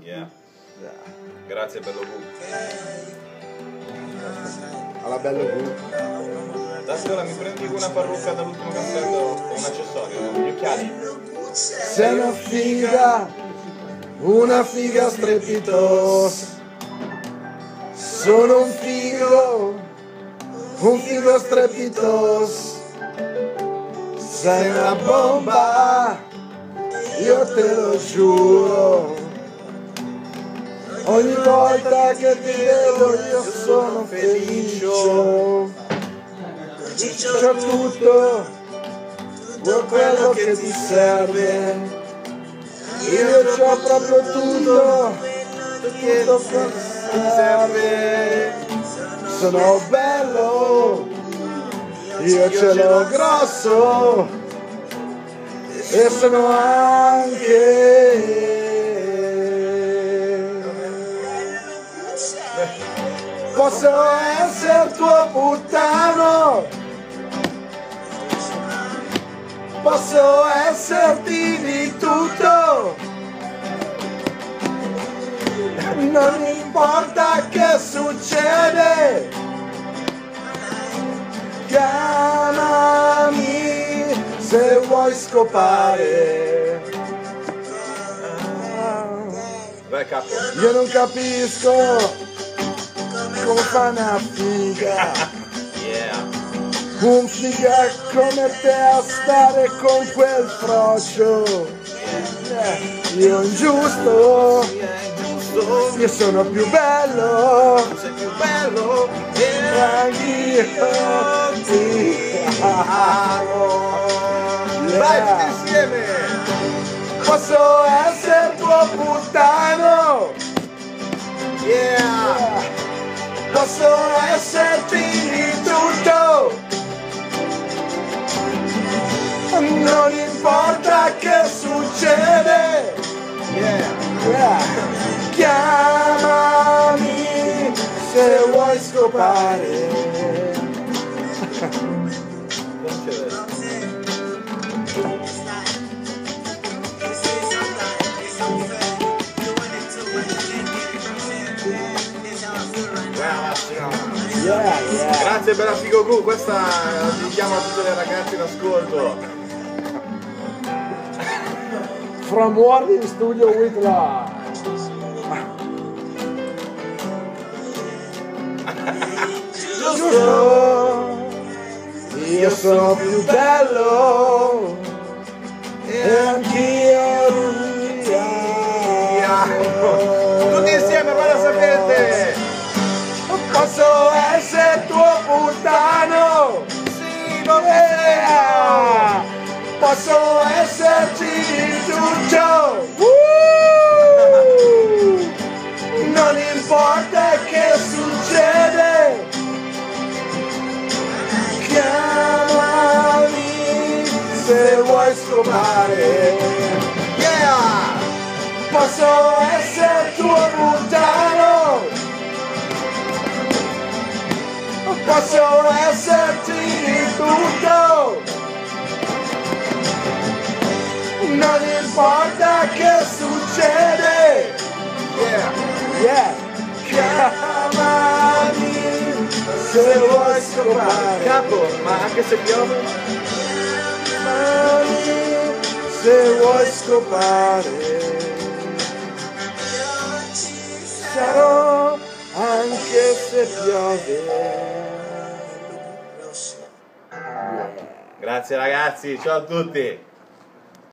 Yeah. Grazie bello Gu. Alla bello Gu. Adesso ora mi prendi una parrucca dall'ultimo concerto, un accessorio, gli occhiali. Sei una figa strepitosa. Sono un figo strepitoso. Sei una bomba, io te lo giuro. Ogni volta che ti vedo io sono felice. C'ho tutto quello che ti serve. Io c'ho proprio tutto che ti serve. Sono bello, io ce l'ho grosso e sono anche. Posso essere tuo puttano, posso esserti di tutto, non importa che succede, chiamami se vuoi scopare. Vai capo. Io non capisco come fa una figa, Yeah. un figa come te a stare con quel frocio. Io ingiusto, io sono più bello, Sei più bello. e anch'io ti amo. Vai tutti insieme. Posso essere tuo puttano, Yeah. posso esserti di tutto, non importa che succede, Yeah. chiamami se vuoi scopare. Yeah. Grazie bella Figo Gu, questa la dedichiamo a tutte le ragazze in ascolto. From Warning Studio with Love. Giusto, io sono più bello e anch'io ti amo. Tutti insieme, guarda sapete. Posso essere tuo puttano, Sì, non posso esserci di tutto, non importa che succede, chiamami se vuoi scopare. Yeah. Posso essere tuo puttano, posso esserti di tutto, non importa che succede, Yeah. chiamami se vuoi scopare. Capo, ma anche se piove? Chiamami se vuoi scopare. Sarò anche se piove. Grazie ragazzi, ciao a tutti.